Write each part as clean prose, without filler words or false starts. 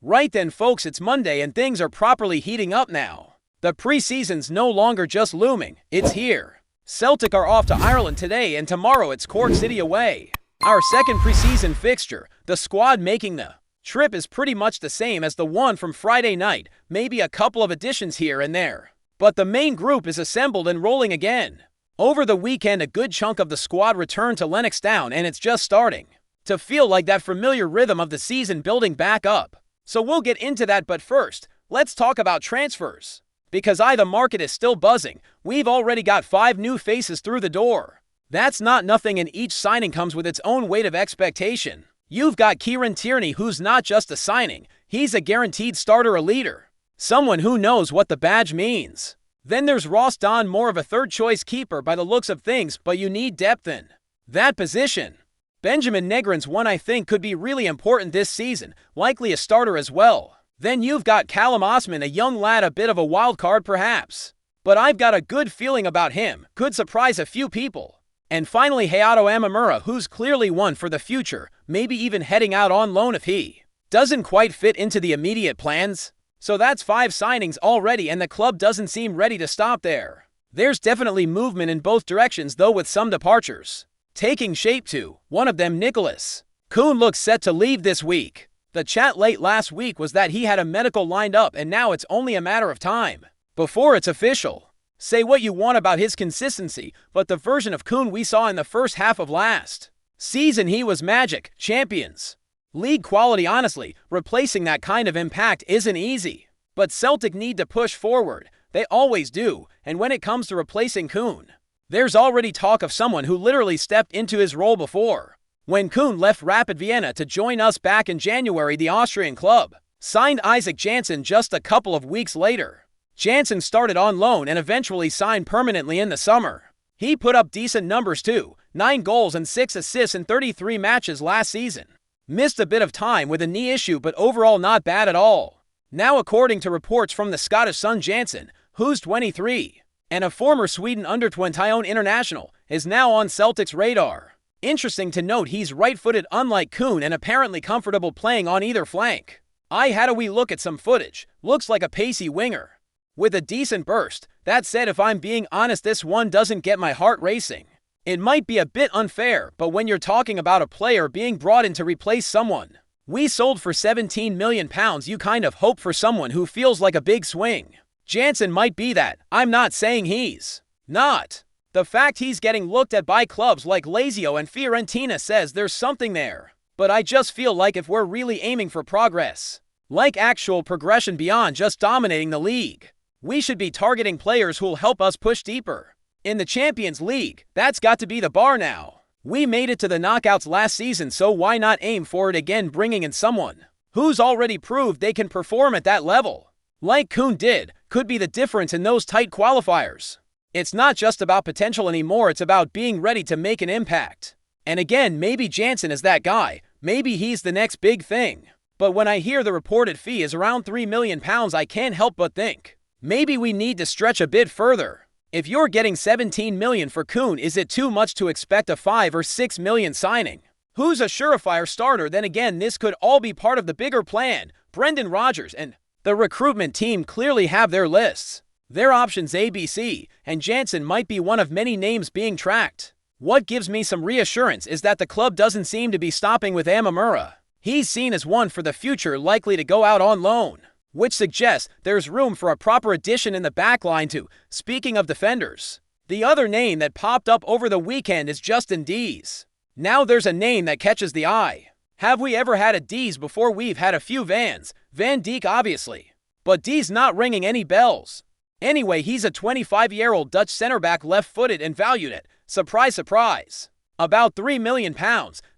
Right then folks, it's Monday and things are properly heating up now. The preseason's no longer just looming, it's here. Celtic are off to Ireland today and tomorrow it's Cork City away. Our second preseason fixture, the squad making the trip is pretty much the same as the one from Friday night, maybe a couple of additions here and there. But the main group is assembled and rolling again. Over the weekend, a good chunk of the squad returned to Lennoxtown and it's just starting to feel like that familiar rhythm of the season building back up. So we'll get into that, but first, let's talk about transfers. Because the market is still buzzing. We've already got 5 new faces through the door. That's not nothing, and each signing comes with its own weight of expectation. You've got Kieran Tierney, who's not just a signing, he's a guaranteed starter, a leader. Someone who knows what the badge means. Then there's Ross Don, more of a third-choice keeper by the looks of things, but you need depth in that position. Benjamin Negrin's one I think could be really important this season, likely a starter as well. Then you've got Callum Osman, a young lad, a bit of a wild card perhaps. But I've got a good feeling about him, could surprise a few people. And finally Hayato Amamura, who's clearly one for the future, maybe even heading out on loan if he doesn't quite fit into the immediate plans. So that's 5 signings already, and the club doesn't seem ready to stop there. There's definitely movement in both directions though, with some departures taking shape too. One of them, Nicholas Kuhn, looks set to leave this week. The chat late last week was that he had a medical lined up and now it's only a matter of time before it's official. Say what you want about his consistency, but the version of Kuhn we saw in the first half of last season, he was magic, Champions League quality. Honestly, replacing that kind of impact isn't easy. But Celtic need to push forward. They always do, and when it comes to replacing Kuhn, there's already talk of someone who literally stepped into his role before. When Kuhn left Rapid Vienna to join us back in January, the Austrian club signed Isaac Janssen just a couple of weeks later. Janssen started on loan and eventually signed permanently in the summer. He put up decent numbers too, 9 goals and 6 assists in 33 matches last season. Missed a bit of time with a knee issue, but overall not bad at all. Now, according to reports from the Scottish Sun, Janssen, who's 23, and a former Sweden under-21 international, is now on Celtic's radar. Interesting to note, he's right-footed unlike Kuhn and apparently comfortable playing on either flank. I had a wee look at some footage, looks like a pacey winger with a decent burst. That said, if I'm being honest, this one doesn't get my heart racing. It might be a bit unfair, but when you're talking about a player being brought in to replace someone we sold for £17 million, you kind of hope for someone who feels like a big swing. Janssen might be that. I'm not saying he's not. The fact he's getting looked at by clubs like Lazio and Fiorentina says there's something there. But I just feel like if we're really aiming for progress, like actual progression beyond just dominating the league, we should be targeting players who'll help us push deeper in the Champions League. That's got to be the bar now. We made it to the knockouts last season, so why not aim for it again, bringing in someone who's already proved they can perform at that level, like Kuhn did, could be the difference in those tight qualifiers. It's not just about potential anymore, it's about being ready to make an impact. And again, maybe Janssen is that guy, maybe he's the next big thing. But when I hear the reported fee is around £3 million, I can't help but think maybe we need to stretch a bit further. If you're getting £17 million for Kuhn, is it too much to expect a £5 or £6 million signing who's a surefire starter? Then again, this could all be part of the bigger plan. Brendan Rodgers and the recruitment team clearly have their lists, their options ABC, and Janssen might be one of many names being tracked. What gives me some reassurance is that the club doesn't seem to be stopping with Amamura. He's seen as one for the future, likely to go out on loan, which suggests there's room for a proper addition in the backline too. Speaking of defenders, the other name that popped up over the weekend is Justin Dees. Now there's a name that catches the eye. Have we ever had a Dees before? We've had a few Vans, Van Dijk obviously, but Dees not ringing any bells. Anyway, he's a 25-year-old Dutch centre-back, left-footed and valued at, surprise surprise, about £3 million.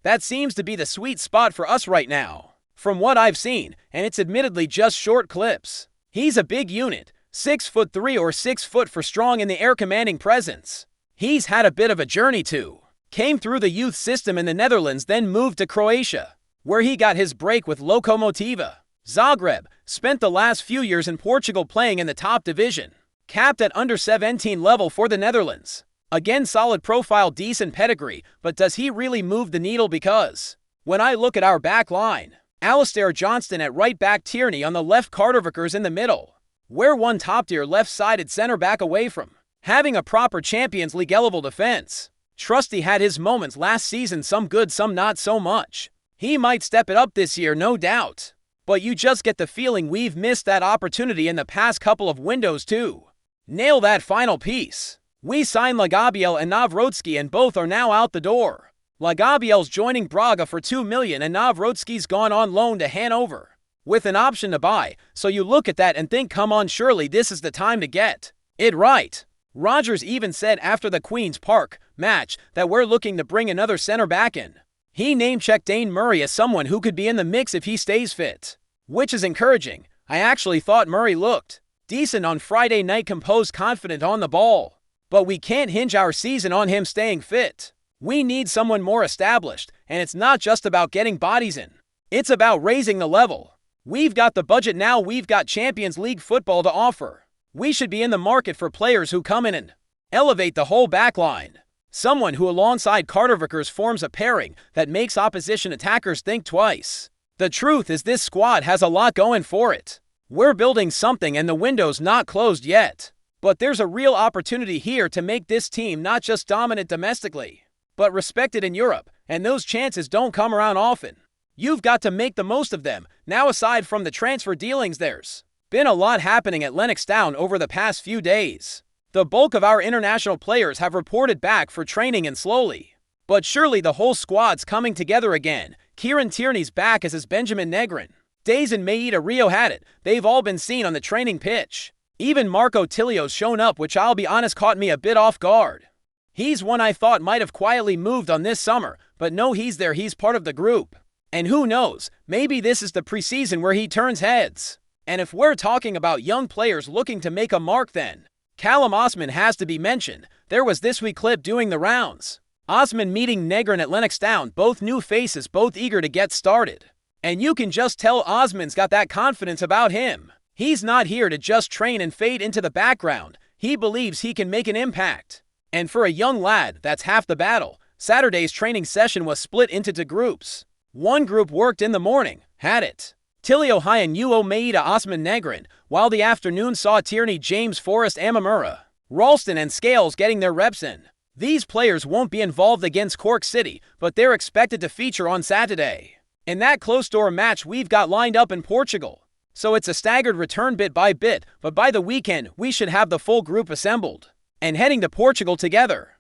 That seems to be the sweet spot for us right now, from what I've seen, and it's admittedly just short clips. He's a big unit, 6'3" or 6 foot for strong in the air, commanding presence. He's had a bit of a journey too. Came through the youth system in the Netherlands, then moved to Croatia, where he got his break with Lokomotiva Zagreb, spent the last few years in Portugal playing in the top division, capped at under 17 level for the Netherlands. Again, solid profile, decent pedigree, but does he really move the needle? Because when I look at our back line, Alistair Johnston at right back, Tierney on the left, Carter Vickers in the middle. We're one top-tier left-sided center back away from having a proper Champions League-level defense. Trusty had his moments last season, some good, some not so much. He might step it up this year, no doubt. But you just get the feeling we've missed that opportunity in the past couple of windows too. Nail that final piece. We signed Lagabiel and Nawrocki, and both are now out the door. Lagabiel's joining Braga for $2 million and Nawrocki's gone on loan to Hanover with an option to buy, so you look at that and think, come on, surely this is the time to get it right. Rodgers even said after the Queen's Park match that we're looking to bring another center back in. He name-checked Dane Murray as someone who could be in the mix if he stays fit, which is encouraging. I actually thought Murray looked decent on Friday night, composed, confident on the ball. But we can't hinge our season on him staying fit. We need someone more established, and it's not just about getting bodies in. It's about raising the level. We've got the budget now, we've got Champions League football to offer. We should be in the market for players who come in and elevate the whole back line. Someone who alongside Carter Vickers forms a pairing that makes opposition attackers think twice. The truth is this squad has a lot going for it. We're building something and the window's not closed yet. But there's a real opportunity here to make this team not just dominant domestically, but respected in Europe, and those chances don't come around often. You've got to make the most of them. Now, aside from the transfer dealings, there's been a lot happening at Lennox Town over the past few days. The bulk of our international players have reported back for training, and slowly but surely the whole squad's coming together again. Kieran Tierney's back, as is Benjamin Negrin. Days and Maeda Rio had it. They've all been seen on the training pitch. Even Marco Tilio's shown up, which I'll be honest caught me a bit off guard. He's one I thought might have quietly moved on this summer, but no, he's there, he's part of the group. And who knows, maybe this is the preseason where he turns heads. And if we're talking about young players looking to make a mark, then Callum Osman has to be mentioned. There was this week clip doing the rounds. Osman meeting Negrin at Lennox Town, both new faces, both eager to get started. And you can just tell Osman's got that confidence about him. He's not here to just train and fade into the background. He believes he can make an impact. And for a young lad, that's half the battle. Saturday's training session was split into two groups. One group worked in the morning, had it Tilio Hyan, Uo Maeda, Osman Negrin, while the afternoon saw Tierney, James Forrest, Amamura, Ralston and Scales getting their reps in. These players won't be involved against Cork City, but they're expected to feature on Saturday in that closed-door match we've got lined up in Portugal. So it's a staggered return bit by bit, but by the weekend we should have the full group assembled and heading to Portugal together.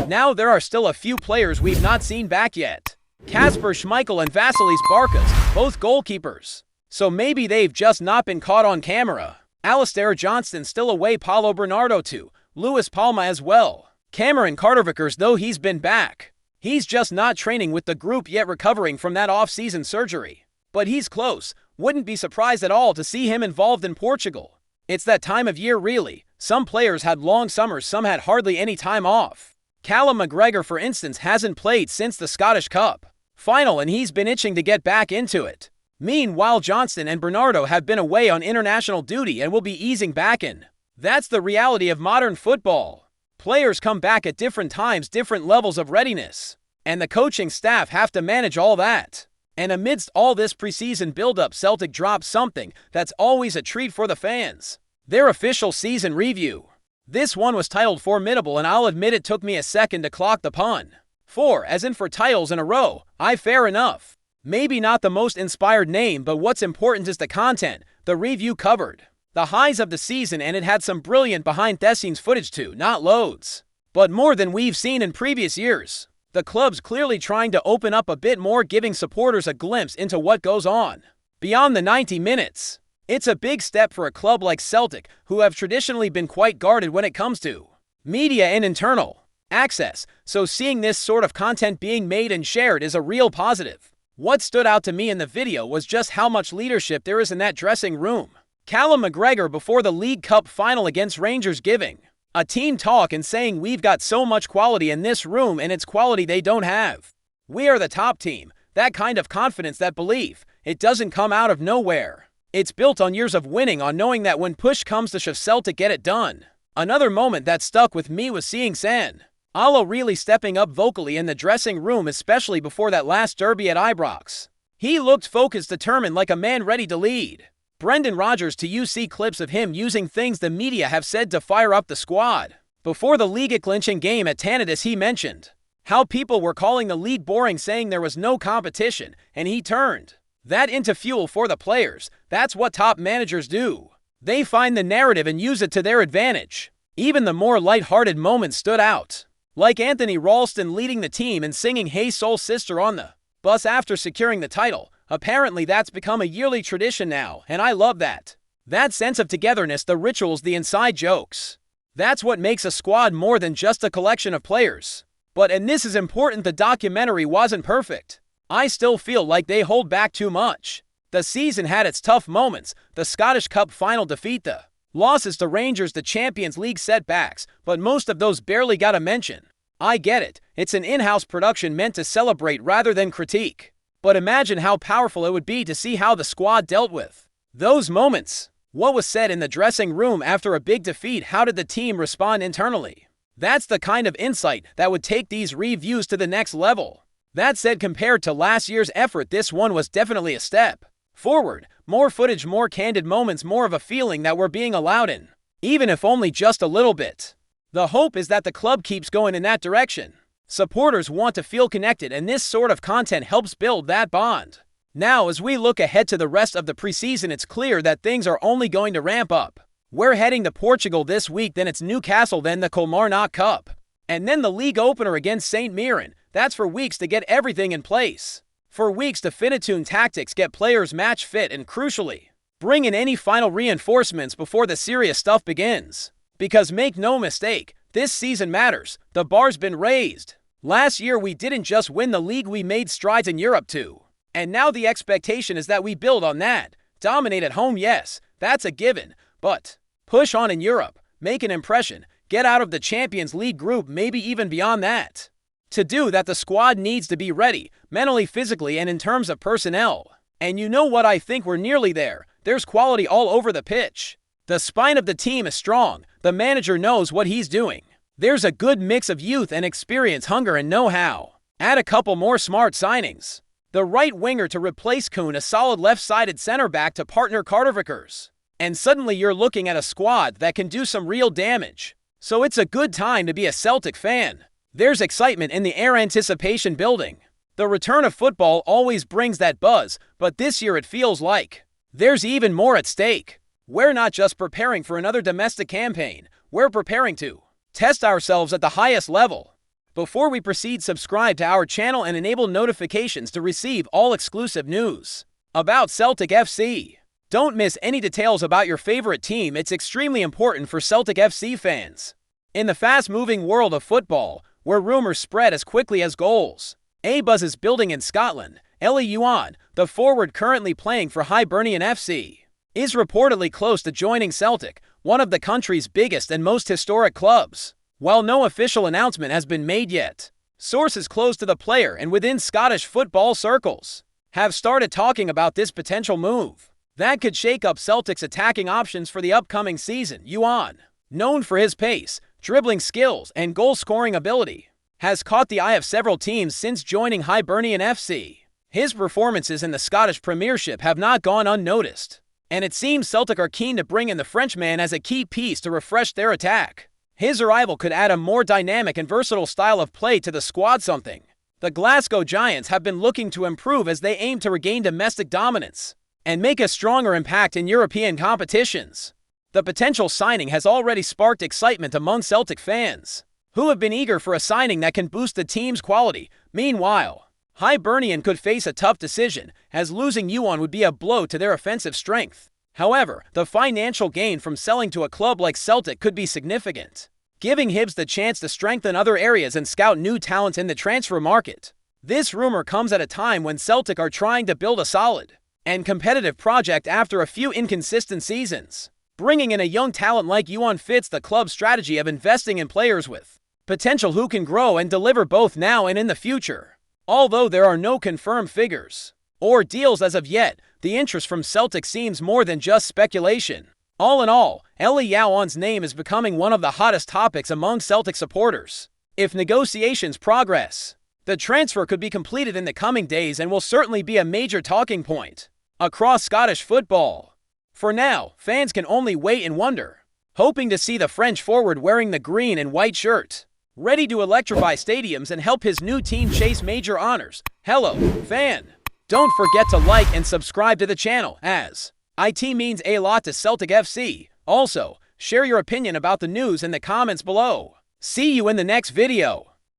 Now there are still a few players we've not seen back yet. Kasper Schmeichel and Vasilis Barkas, both goalkeepers. So maybe they've just not been caught on camera. Alistair Johnston still away, Paulo Bernardo too, Luis Palma as well. Cameron Carter Vickers, though he's been back. He's just not training with the group yet, recovering from that off-season surgery. But he's close. Wouldn't be surprised at all to see him involved in Portugal. It's that time of year really. Some players had long summers, some had hardly any time off. Callum McGregor, for instance, hasn't played since the Scottish Cup final, and he's been itching to get back into it. Meanwhile, Johnston and Bernardo have been away on international duty and will be easing back in. That's the reality of modern football. Players come back at different times, different levels of readiness, and the coaching staff have to manage all that. And amidst all this preseason build-up, Celtic drops something that's always a treat for the fans: their official season review. This one was titled Formidable, and I'll admit it took me a second to clock the pun. 4, as in for titles in a row. Fair enough. Maybe not the most inspired name, but what's important is the content. The review covered the highs of the season, and it had some brilliant behind-the-scenes footage too. Not loads, but more than we've seen in previous years. The club's clearly trying to open up a bit more, giving supporters a glimpse into what goes on beyond the 90 minutes. It's a big step for a club like Celtic, who have traditionally been quite guarded when it comes to media and internal access, so seeing this sort of content being made and shared is a real positive. What stood out to me in the video was just how much leadership there is in that dressing room. Callum McGregor before the League Cup final against Rangers giving a team talk and saying, "We've got so much quality in this room, and it's quality they don't have. We are the top team." That kind of confidence, that belief, it doesn't come out of nowhere. It's built on years of winning, on knowing that when push comes to shove, Celtic get it done. Another moment that stuck with me was seeing San Alo really stepping up vocally in the dressing room, especially before that last derby at Ibrox. He looked focused, determined, like a man ready to lead. Brendan Rodgers to UC clips of him using things the media have said to fire up the squad. Before the league-clinching game at Tannadice, he mentioned how people were calling the league boring, saying there was no competition, and he turned that into fuel for the players. That's what top managers do. They find the narrative and use it to their advantage. Even the more light-hearted moments stood out, like Anthony Ralston leading the team and singing "Hey Soul Sister" on the bus after securing the title. Apparently that's become a yearly tradition now, and I love that. That sense of togetherness, the rituals, the inside jokes. That's what makes a squad more than just a collection of players. But, and this is important, the documentary wasn't perfect. I still feel like they hold back too much. The season had its tough moments, the Scottish Cup final defeat, the losses to Rangers, the Champions League setbacks, but most of those barely got a mention. I get it, it's an in-house production meant to celebrate rather than critique. But imagine how powerful it would be to see how the squad dealt with those moments. What was said in the dressing room after a big defeat? How did the team respond internally? That's the kind of insight that would take these reviews to the next level. That said, compared to last year's effort, this one was definitely a step forward. More footage, more candid moments, more of a feeling that we're being allowed in, even if only just a little bit. The hope is that the club keeps going in that direction. Supporters want to feel connected, and this sort of content helps build that bond. Now, as we look ahead to the rest of the preseason, it's clear that things are only going to ramp up. We're heading to Portugal this week, then it's Newcastle, then the Kilmarnock Cup, and then the league opener against St. Mirren. That's for weeks to get everything in place. For weeks to fine-tune tactics, get players match fit, and crucially, bring in any final reinforcements before the serious stuff begins. Because make no mistake, this season matters. The bar's been raised. Last year we didn't just win the league, we made strides in Europe too. And now the expectation is that we build on that. Dominate at home, yes, that's a given. But push on in Europe, make an impression, get out of the Champions League group, maybe even beyond that. To do that, the squad needs to be ready, mentally, physically, and in terms of personnel. And you know what, I think we're nearly there. There's quality all over the pitch. The spine of the team is strong. The manager knows what he's doing. There's a good mix of youth and experience, hunger and know-how. Add a couple more smart signings. The right winger to replace Kuhn, a solid left-sided center back to partner Carter Vickers. And suddenly you're looking at a squad that can do some real damage. So it's a good time to be a Celtic fan. There's excitement in the air, anticipation building. The return of football always brings that buzz, but this year it feels like there's even more at stake. We're not just preparing for another domestic campaign, we're preparing to test ourselves at the highest level. Before we proceed, subscribe to our channel and enable notifications to receive all exclusive news about Celtic FC. Don't miss any details about your favorite team. It's extremely important for Celtic FC fans. In the fast-moving world of football, where rumors spread as quickly as goals, a buzz is building in Scotland. Ellie Yuan, the forward currently playing for Hibernian FC, is reportedly close to joining Celtic, one of the country's biggest and most historic clubs. While no official announcement has been made yet, sources close to the player and within Scottish football circles have started talking about this potential move that could shake up Celtic's attacking options for the upcoming season. Yuan, known for his pace, dribbling skills, and goal-scoring ability, has caught the eye of several teams since joining Hibernian FC. His performances in the Scottish Premiership have not gone unnoticed, and it seems Celtic are keen to bring in the Frenchman as a key piece to refresh their attack. His arrival could add a more dynamic and versatile style of play to the squad, something the Glasgow Giants have been looking to improve as they aim to regain domestic dominance and make a stronger impact in European competitions. The potential signing has already sparked excitement among Celtic fans, who have been eager for a signing that can boost the team's quality. Meanwhile, Hibernian could face a tough decision, as losing Yuan would be a blow to their offensive strength. However, the financial gain from selling to a club like Celtic could be significant, giving Hibs the chance to strengthen other areas and scout new talent in the transfer market. This rumor comes at a time when Celtic are trying to build a solid and competitive project after a few inconsistent seasons. Bringing in a young talent like Yuan fits the club's strategy of investing in players with potential who can grow and deliver both now and in the future. Although there are no confirmed figures or deals as of yet, the interest from Celtic seems more than just speculation. All in all, Ellie Yuan's name is becoming one of the hottest topics among Celtic supporters. If negotiations progress, The transfer could be completed in the coming days and will certainly be a major talking point across Scottish football. For now, fans can only wait and wonder, hoping to see the French forward wearing the green and white shirt, ready to electrify stadiums and help his new team chase major honors. Hello, fan! Don't forget to like and subscribe to the channel, as it means a lot to Celtic FC. Also, share your opinion about the news in the comments below. See you in the next video.